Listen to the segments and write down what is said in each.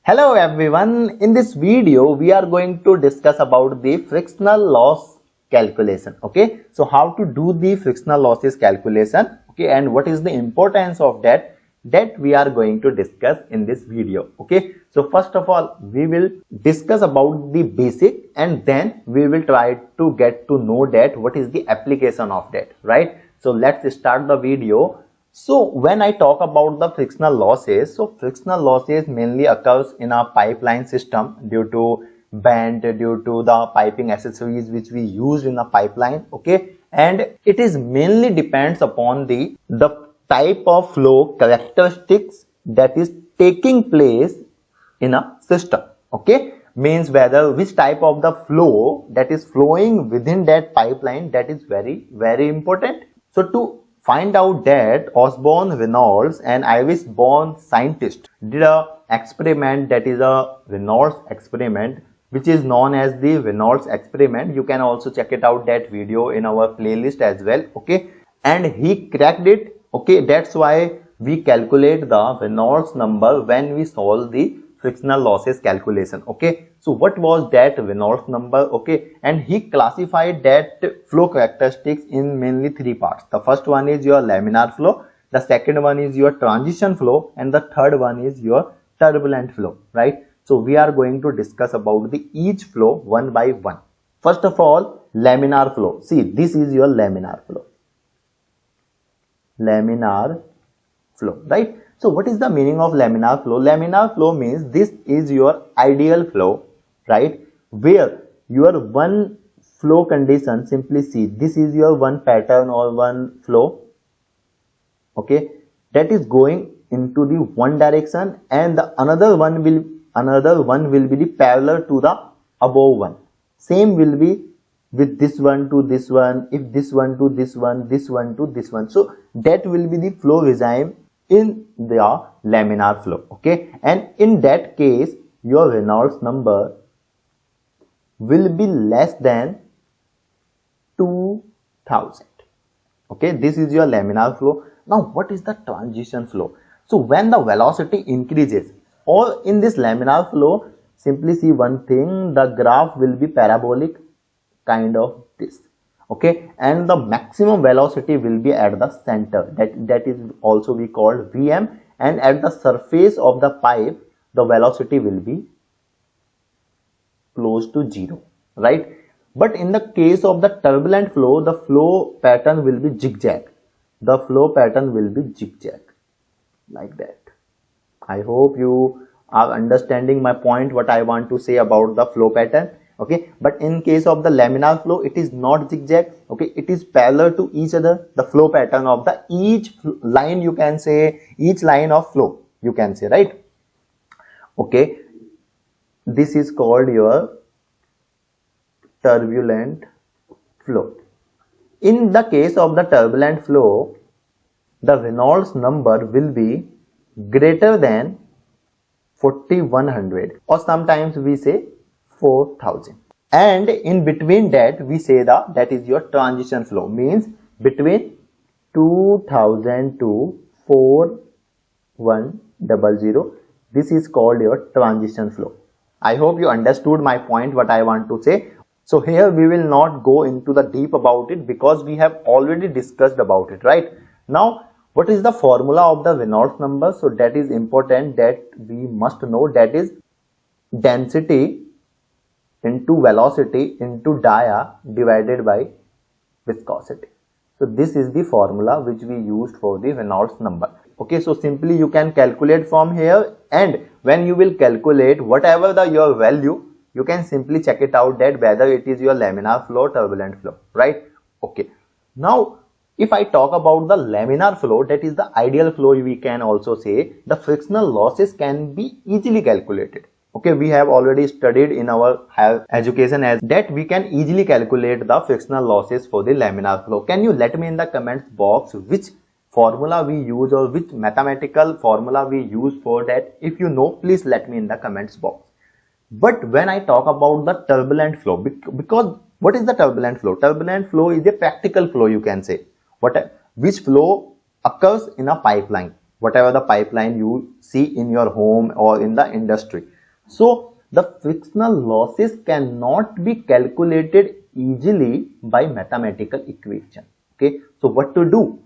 Hello everyone, in this video we are going to discuss about the frictional loss calculation. Okay, so how to do the frictional losses calculation, okay, and what is the importance of that we are going to discuss in this video. Okay, so first of all we will discuss about the basic and then we will try to get to know that what is the application of that, right? So let's start the video. So when I talk about the frictional losses, so frictional losses mainly occurs in a pipeline system due to bend, due to the piping accessories which we use in a pipeline, okay, and it is mainly depends upon the type of flow characteristics that is taking place in a system, okay, means whether which type of the flow that is flowing within that pipeline, that is very important. So to find out that, Osborne Reynolds and Irish born scientist did a experiment, that is a Reynolds experiment, which is known as the Reynolds experiment. You can also check it out, that video in our playlist as well, okay, and he cracked it, okay. That's why we calculate the Reynolds number when we solve the frictional losses calculation, okay. So what was that Reynolds number, okay, and he classified that flow characteristics in mainly three parts. The first one is your laminar flow, the second one is your transition flow, and the third one is your turbulent flow, right? So we are going to discuss about the each flow one by one. First of all, laminar flow. See, this is your laminar flow, right? So what is the meaning of laminar flow? Laminar flow means this is your ideal flow, right, where your one flow condition, simply see, this is your one pattern or one flow, okay, that is going into the one direction, and the another one will be the parallel to the above one. Same will be with this one to this one, if this one to this one, this one to this one. So that will be the flow regime in the laminar flow, okay, and in that case your Reynolds number will be less than 2000, okay. This is your laminar flow. Now what is the transition flow? So when the velocity increases, or in this laminar flow, simply see one thing, the graph will be parabolic, kind of this, okay, and the maximum velocity will be at the center, that is also we called Vm, and at the surface of the pipe the velocity will be close to zero, right? But in the case of the turbulent flow, the flow pattern will be zigzag, like that. I hope you are understanding my point, what I want to say about the flow pattern, okay. But in case of the laminar flow, it is not zigzag, okay, it is parallel to each other, the flow pattern of the each line, you can say, each line of flow, you can say, right, okay. This is called your turbulent flow. In the case of the turbulent flow, the Reynolds number will be greater than 4100, or sometimes we say 4000, and in between that we say that is your transition flow, means between 2000 to 4100. This is called your transition flow. I hope you understood my point, what I want to say. So here we will not go into the deep about it because we have already discussed about it, right? Now what is the formula of the Reynolds number? So that is important, that we must know, that is density into velocity into dia divided by viscosity. So this is the formula which we used for the Reynolds number, okay. So simply you can calculate from here, and when you will calculate whatever your value, you can simply check it out, that whether it is your laminar flow, turbulent flow, right, okay. Now if I talk about the laminar flow, that is the ideal flow, we can also say the frictional losses can be easily calculated, okay. We have already studied in our higher education as that we can easily calculate the frictional losses for the laminar flow. Can you let me in the comments box which formula we use or which mathematical formula we use for that? If you know, please let me in the comments box. But when I talk about the turbulent flow, because what is the turbulent flow? Turbulent flow is a practical flow, you can say, which flow occurs in a pipeline, whatever the pipeline you see in your home or in the industry. So the frictional losses cannot be calculated easily by mathematical equation. Okay, so what to do?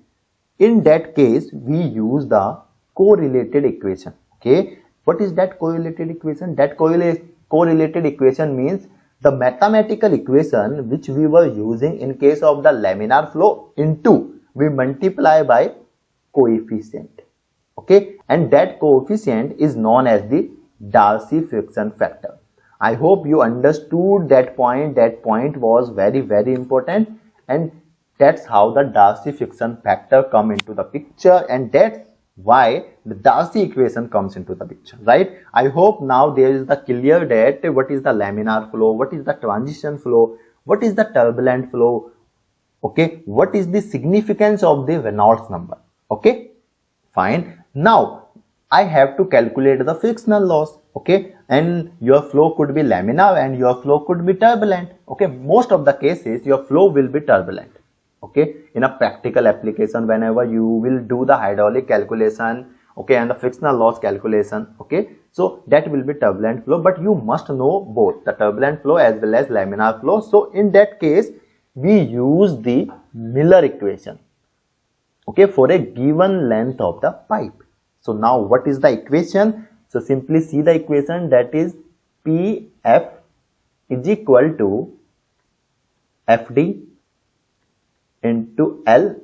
In that case, we use the correlated equation. Okay, what is that correlated equation? That correlated equation means the mathematical equation which we were using in case of the laminar flow into we multiply by coefficient. Okay, and that coefficient is known as the Darcy friction factor. I hope you understood that point. That point was very important, and that's how the Darcy friction factor come into the picture, and that's why the Darcy equation comes into the picture, right? I hope now there is the clear that what is the laminar flow, what is the transition flow, what is the turbulent flow, okay, what is the significance of the Reynolds number. Okay, fine. Now I have to calculate the frictional loss. Okay, and your flow could be laminar and your flow could be turbulent. Okay, most of the cases your flow will be turbulent. Okay, in a practical application, whenever you will do the hydraulic calculation, okay, and the frictional loss calculation, okay, so that will be turbulent flow, but you must know both the turbulent flow as well as laminar flow. So in that case we use the Miller equation, okay, for a given length of the pipe. So now what is the equation? So simply see the equation, that is PF is equal to FD into L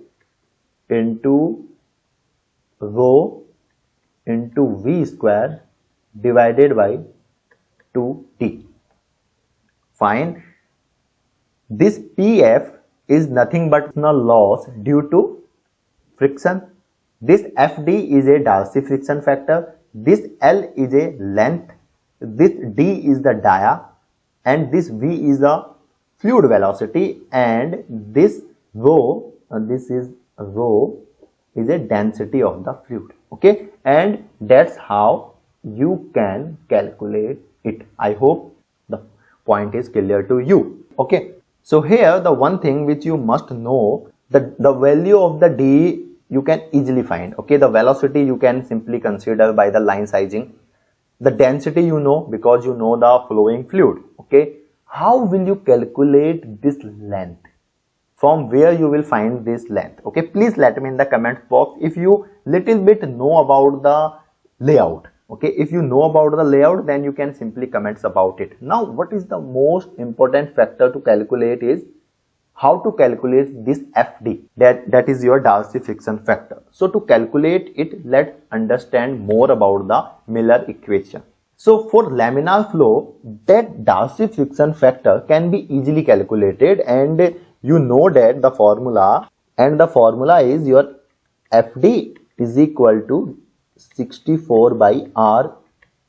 into rho into V square divided by 2T. Fine. This PF is nothing but frictional loss due to friction. This FD is a Darcy friction factor. This L is a length. This D is the dia, and this V is the fluid velocity, and this rho, this is rho, is a density of the fluid. Okay, and that's how you can calculate it. I hope the point is clear to you. Okay, so here the one thing which you must know, that the value of the D you can easily find. Okay, the velocity you can simply consider by the line sizing. The density you know because you know the flowing fluid. Okay, how will you calculate this length? From where you will find this length? Okay, please let me in the comment box if you little bit know about the layout. Okay, if you know about the layout, then you can simply comment about it. Now what is the most important factor to calculate is how to calculate this FD, that is your Darcy friction factor. So to calculate it, let's understand more about the Miller equation. So for laminar flow, that Darcy friction factor can be easily calculated, and you know that the formula, and the formula is your FD is equal to 64 by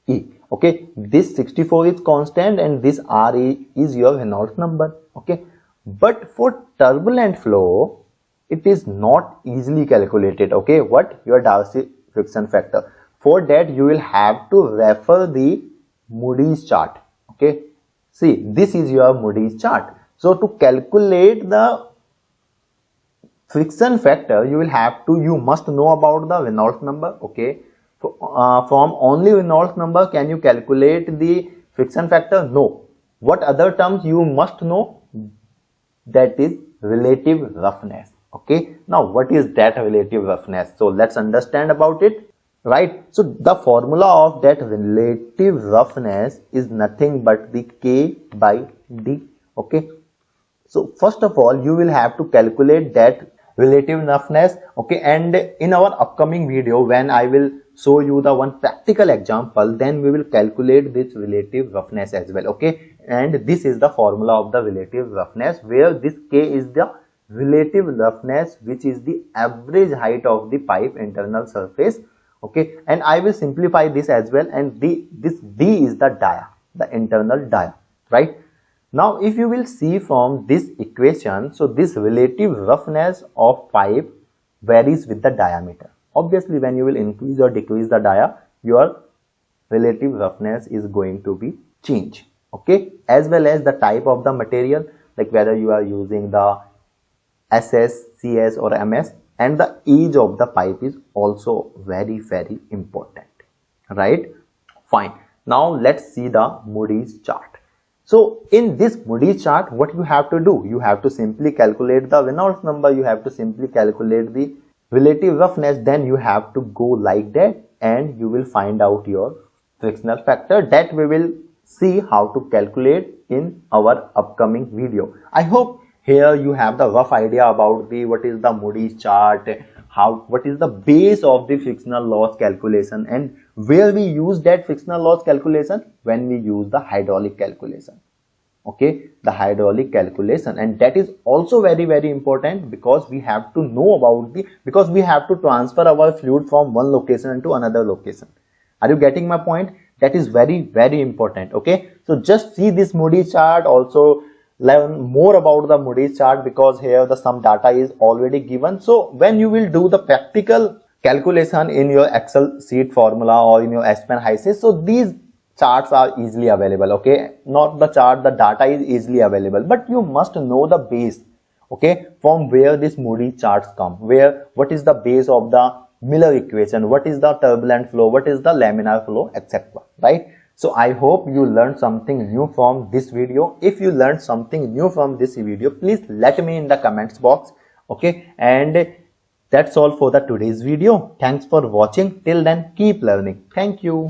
RE. Okay, this 64 is constant and this RE is your Reynolds number. Okay, but for turbulent flow it is not easily calculated. Okay, what? Your Darcy friction factor. For that you will have to refer the Moody's chart. Okay, see, this is your Moody's chart. So to calculate the friction factor, you must know about the Reynolds number. Okay, so, from only Reynolds number can you calculate the friction factor? No. What other terms you must know? That is relative roughness. Okay, now what is that relative roughness? So let's understand about it, right? So the formula of that relative roughness is nothing but the K by D. Okay, so first of all you will have to calculate that relative roughness. Okay, and in our upcoming video when I will show you the one practical example, then we will calculate this relative roughness as well. Okay, and this is the formula of the relative roughness, where this K is the relative roughness, which is the average height of the pipe internal surface. Okay, and I will simplify this as well, and this D is the dia, the internal dia, right? Now if you will see from this equation, so this relative roughness of pipe varies with the diameter. Obviously when you will increase or decrease the dia, your relative roughness is going to be changed. Okay, as well as the type of the material, like whether you are using the SS, CS or MS, and the age of the pipe is also very important, right? Fine. Now let's see the Moody's chart. So in this Moody's chart, what you have to do? You have to simply calculate the Reynolds number. You have to simply calculate the relative roughness. Then you have to go like that and you will find out your frictional factor that we will see how to calculate in our upcoming video. I hope here you have the rough idea about the what is the Moody's chart, what is the base of the frictional loss calculation, and where we use that frictional loss calculation when we use the hydraulic calculation. Okay, the hydraulic calculation, and that is also very important because we have to know about because we have to transfer our fluid from one location to another location. Are you getting my point? That is very important. Okay, so just see this Moody's chart, also learn more about the Moody's chart because here some data is already given. So when you will do the practical calculation in your Excel sheet formula or in your Aspen HYSYS, so these charts are easily available. Okay, not the chart, the data is easily available, but you must know the base. Okay, from where this Moody's charts come, what is the base of the Miller equation, what is the turbulent flow, what is the laminar flow, etc. Right? So I hope you learned something new from this video. If you learned something new from this video, please let me in the comments box. Okay, and that's all for the today's video. Thanks for watching. Till then, keep learning. Thank you.